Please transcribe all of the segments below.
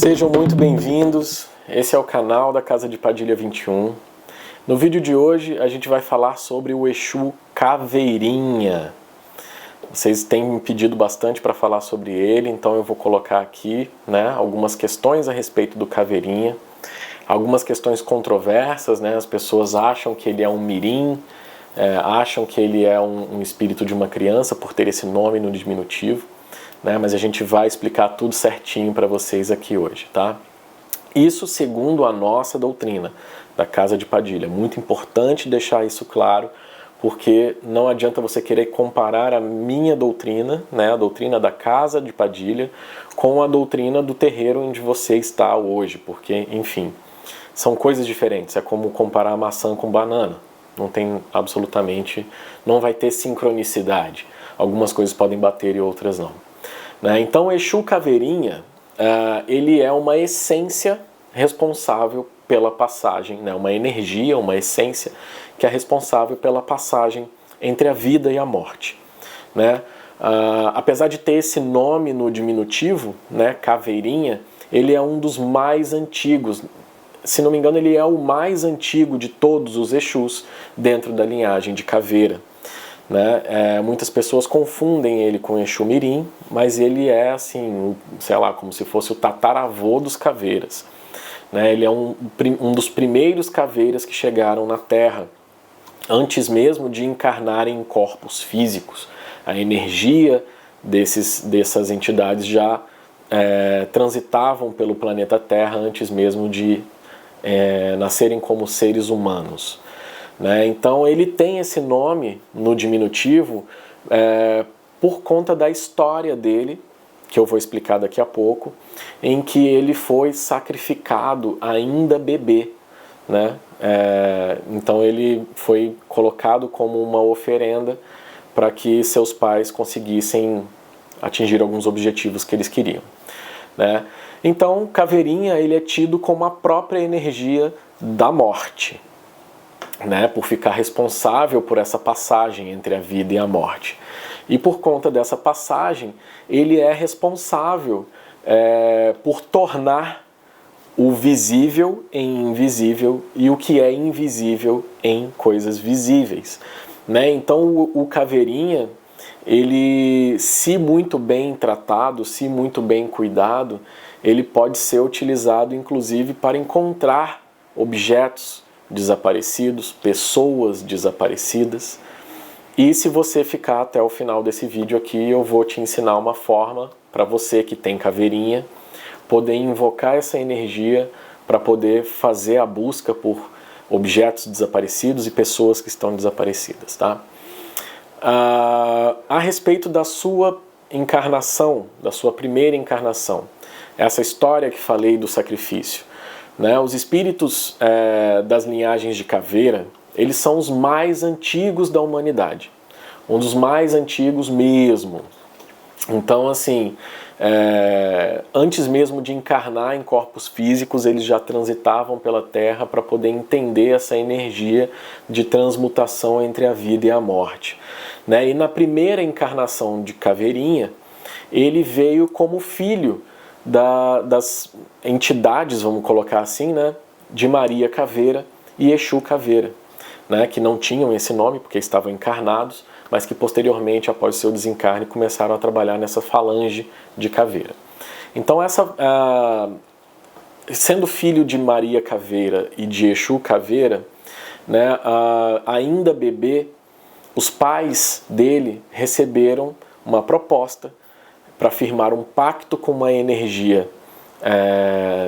Sejam muito bem-vindos, esse é o canal da Casa de Padilha 21. No vídeo de hoje a gente vai falar sobre o Exu Caveirinha. Vocês têm me pedido bastante para falar sobre ele, então eu vou colocar aqui, algumas questões a respeito do Caveirinha. Algumas questões controversas, as pessoas acham que ele é um mirim, acham que ele é um espírito de uma criança por ter esse nome no diminutivo. Mas a gente vai explicar tudo certinho para vocês aqui hoje, tá? Isso segundo a nossa doutrina da Casa de Padilha. Muito importante deixar isso claro, porque não adianta você querer comparar a minha doutrina, a doutrina da Casa de Padilha, com a doutrina do terreiro onde você está hoje, porque, enfim, são coisas diferentes. É como comparar maçã com banana. Não tem absolutamente, não vai ter sincronicidade. Algumas coisas podem bater e outras não. Então, o Exu Caveirinha, ele é uma essência responsável pela passagem, uma energia, uma essência que é responsável pela passagem entre a vida e a morte. Apesar de ter esse nome no diminutivo, Caveirinha, ele é um dos mais antigos. Se não me engano, ele é o mais antigo de todos os Exus dentro da linhagem de Caveira. Muitas pessoas confundem ele com Exu Mirim, mas ele é assim, sei lá, como se fosse o tataravô dos caveiras. Ele é um dos primeiros caveiras que chegaram na Terra, antes mesmo de encarnarem em corpos físicos. A energia dessas entidades já transitavam pelo planeta Terra antes mesmo de nascerem como seres humanos. Então ele tem esse nome no diminutivo por conta da história dele, que eu vou explicar daqui a pouco, em que ele foi sacrificado ainda bebê. Então ele foi colocado como uma oferenda para que seus pais conseguissem atingir alguns objetivos que eles queriam. Então Caveirinha ele é tido como a própria energia da morte. Por ficar responsável por essa passagem entre a vida e a morte. E por conta dessa passagem, ele é responsável por tornar o visível em invisível e o que é invisível em coisas visíveis. Então o Caveirinha, ele, se muito bem tratado, se muito bem cuidado, ele pode ser utilizado inclusive para encontrar objetos desaparecidos, pessoas desaparecidas. E se você ficar até o final desse vídeo aqui, eu vou te ensinar uma forma para você que tem Caveirinha poder invocar essa energia para poder fazer a busca por objetos desaparecidos e pessoas que estão desaparecidas, tá? A respeito da sua encarnação, da sua primeira encarnação, essa história que falei do sacrifício, os espíritos das linhagens de Caveira, eles são os mais antigos da humanidade. Um dos mais antigos mesmo. Então, assim, antes mesmo de encarnar em corpos físicos, eles já transitavam pela Terra para poder entender essa energia de transmutação entre a vida e a morte. E na primeira encarnação de Caveirinha, ele veio como filho das entidades, vamos colocar assim, de Maria Caveira e Exu Caveira, que não tinham esse nome porque estavam encarnados, mas que posteriormente, após seu desencarne, começaram a trabalhar nessa falange de Caveira. Então, sendo filho de Maria Caveira e de Exu Caveira, ainda bebê, os pais dele receberam uma proposta para firmar um pacto com uma energia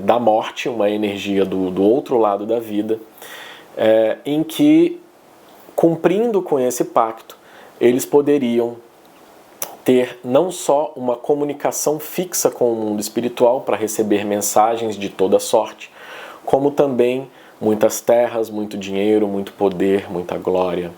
da morte, uma energia do outro lado da vida, em que, cumprindo com esse pacto, eles poderiam ter não só uma comunicação fixa com o mundo espiritual para receber mensagens de toda sorte, como também muitas terras, muito dinheiro, muito poder, muita glória.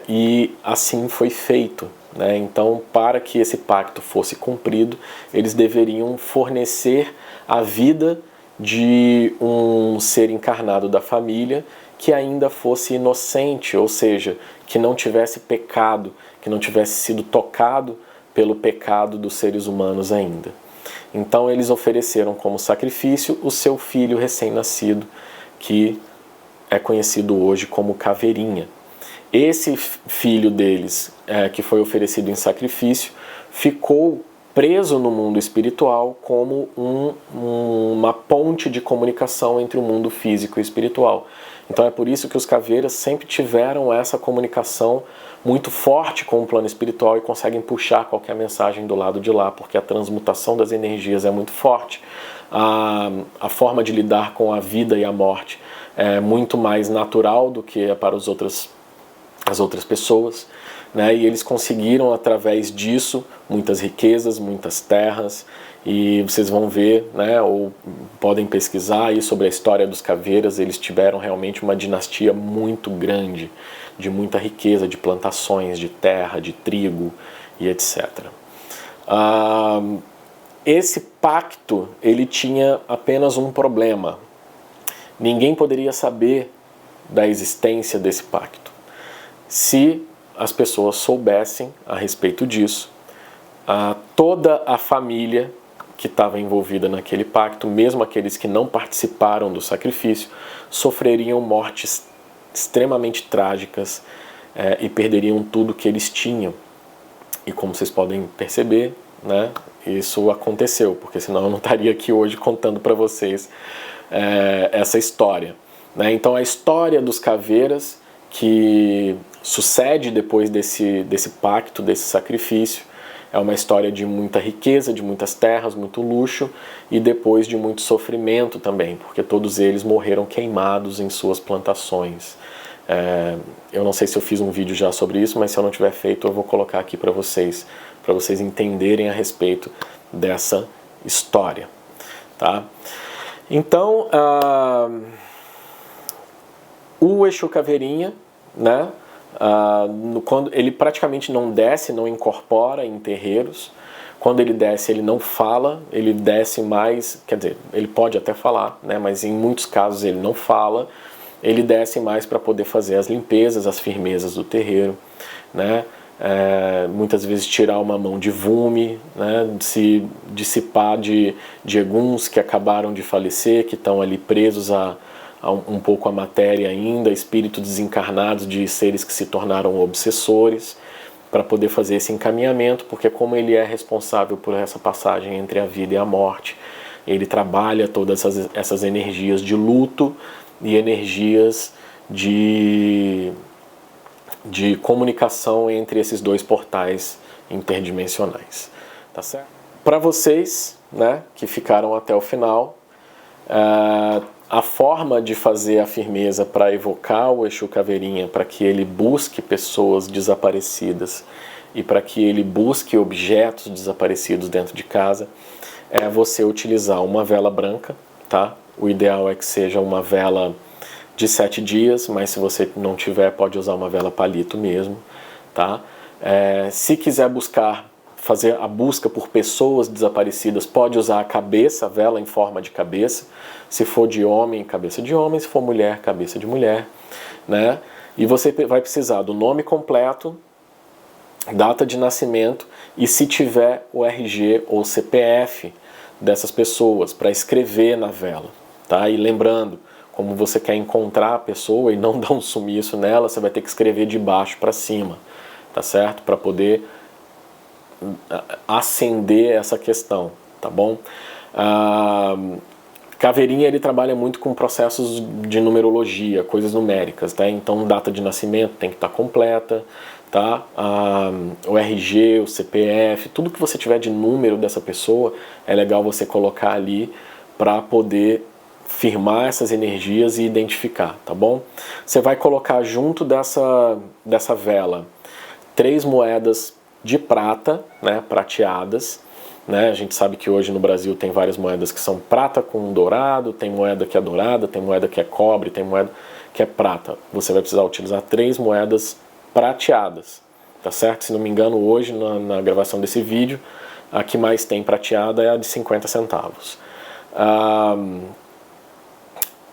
E assim foi feito. Então, para que esse pacto fosse cumprido, eles deveriam fornecer a vida de um ser encarnado da família que ainda fosse inocente, ou seja, que não tivesse pecado, que não tivesse sido tocado pelo pecado dos seres humanos ainda. Então eles ofereceram como sacrifício o seu filho recém-nascido, que é conhecido hoje como Caveirinha. Esse filho deles, que foi oferecido em sacrifício, ficou preso no mundo espiritual como uma ponte de comunicação entre o mundo físico e espiritual. Então é por isso que os caveiras sempre tiveram essa comunicação muito forte com o plano espiritual e conseguem puxar qualquer mensagem do lado de lá, porque a transmutação das energias é muito forte. A forma de lidar com a vida e a morte é muito mais natural do que é para as outras pessoas, né? E eles conseguiram, através disso, muitas riquezas, muitas terras, e vocês vão ver, né, ou podem pesquisar aí sobre a história dos caveiras. Eles tiveram realmente uma dinastia muito grande, de muita riqueza, de plantações, de terra, de trigo e etc. Esse pacto, ele tinha apenas um problema. Ninguém poderia saber da existência desse pacto. Se as pessoas soubessem a respeito disso, toda a família que estava envolvida naquele pacto, mesmo aqueles que não participaram do sacrifício, sofreriam mortes extremamente trágicas e perderiam tudo que eles tinham. E como vocês podem perceber, né, isso aconteceu, porque senão eu não estaria aqui hoje contando para vocês essa história, né? Então a história dos caveiras, que sucede depois desse pacto, desse sacrifício, é uma história de muita riqueza, de muitas terras, muito luxo, e depois de muito sofrimento também, porque todos eles morreram queimados em suas plantações. Eu não sei se eu fiz um vídeo já sobre isso, mas se eu não tiver feito, eu vou colocar aqui para vocês entenderem a respeito dessa história, tá? Então, o Exu Caveirinha, né, quando ele praticamente não desce, não incorpora em terreiros. Quando ele desce, ele não fala, ele desce mais, quer dizer, ele pode até falar, né, mas em muitos casos ele não fala. Ele desce mais para poder fazer as limpezas, as firmezas do terreiro, né? Muitas vezes tirar uma mão de vume, né? Se dissipar de eguns que acabaram de falecer, que estão ali presos a um pouco a matéria ainda, espíritos desencarnados de seres que se tornaram obsessores, para poder fazer esse encaminhamento, porque como ele é responsável por essa passagem entre a vida e a morte, ele trabalha todas essas energias de luto e energias de comunicação entre esses dois portais interdimensionais, tá certo? Para vocês, né, que ficaram até o final, a forma de fazer a firmeza para evocar o Exu Caveirinha, para que ele busque pessoas desaparecidas e para que ele busque objetos desaparecidos dentro de casa, é você utilizar uma vela branca, tá? O ideal é que seja uma vela de 7 dias, mas se você não tiver, pode usar uma vela palito mesmo, tá? Se quiser fazer a busca por pessoas desaparecidas, pode usar a cabeça, a vela em forma de cabeça. Se for de homem, cabeça de homem. Se for mulher, cabeça de mulher, né? E você vai precisar do nome completo, data de nascimento e, se tiver, o RG ou CPF dessas pessoas para escrever na vela, tá? E lembrando, como você quer encontrar a pessoa e não dar um sumiço nela, você vai ter que escrever de baixo para cima, tá certo? Para poder acender essa questão, tá bom? Caveirinha, ele trabalha muito com processos de numerologia, coisas numéricas, tá? Então, data de nascimento tem que estar completa, tá? O RG, o CPF, tudo que você tiver de número dessa pessoa, é legal você colocar ali para poder firmar essas energias e identificar, tá bom? Você vai colocar junto dessa vela 3 moedas de prata, né, prateadas, né? A gente sabe que hoje no Brasil tem várias moedas que são prata com dourado, tem moeda que é dourada, tem moeda que é cobre, tem moeda que é prata. Você vai precisar utilizar 3 moedas prateadas, tá certo? Se não me engano, hoje na gravação desse vídeo, a que mais tem prateada é a de 50 centavos.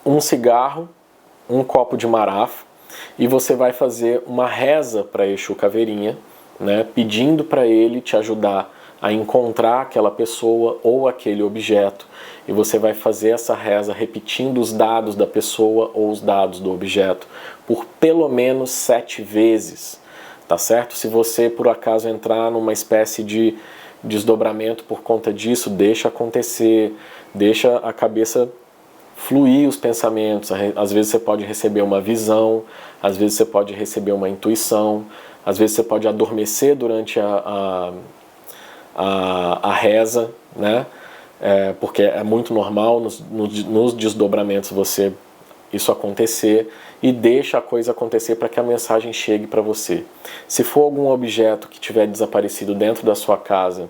Um cigarro, um copo de marafo, e você vai fazer uma reza para Exu Caveirinha, né, pedindo para ele te ajudar a encontrar aquela pessoa ou aquele objeto. E você vai fazer essa reza repetindo os dados da pessoa ou os dados do objeto por pelo menos 7 vezes, tá certo? Se você por acaso entrar numa espécie de desdobramento por conta disso, deixa acontecer, deixa a cabeça fluir os pensamentos. Às vezes você pode receber uma visão, às vezes você pode receber uma intuição, às vezes você pode adormecer durante a reza, né? Porque é muito normal nos desdobramentos isso acontecer, e deixa a coisa acontecer para que a mensagem chegue para você. Se for algum objeto que tiver desaparecido dentro da sua casa,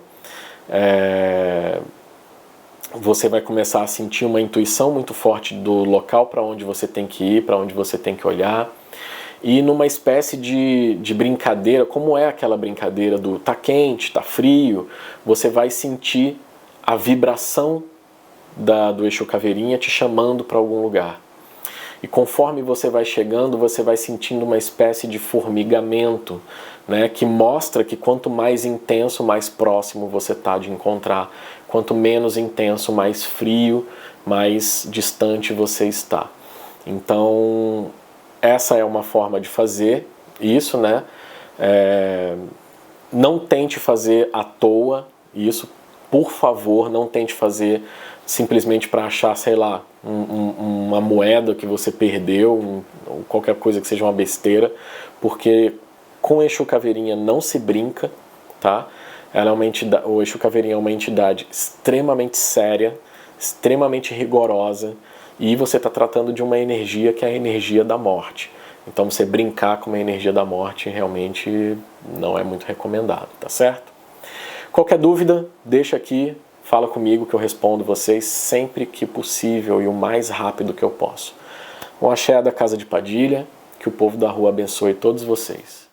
você vai começar a sentir uma intuição muito forte do local para onde você tem que ir, para onde você tem que olhar. E numa espécie de brincadeira, como é aquela brincadeira do tá quente, tá frio, você vai sentir a vibração do Exu Caveirinha te chamando para algum lugar. E conforme você vai chegando, você vai sentindo uma espécie de formigamento, né, que mostra que quanto mais intenso, mais próximo você está de encontrar. Quanto menos intenso, mais frio, mais distante você está. Então, essa é uma forma de fazer isso, né? Não tente fazer à toa isso, por favor, não tente fazer simplesmente para achar, sei lá, uma moeda que você perdeu, ou qualquer coisa que seja uma besteira, porque com Exu Caveirinha não se brinca, tá? O Exu Caveirinha é uma entidade extremamente séria, extremamente rigorosa, e você está tratando de uma energia que é a energia da morte. Então você brincar com uma energia da morte realmente não é muito recomendado, tá certo? Qualquer dúvida, deixa aqui, fala comigo que eu respondo vocês sempre que possível e o mais rápido que eu posso. Um axé da Casa de Padilha, que o povo da rua abençoe todos vocês.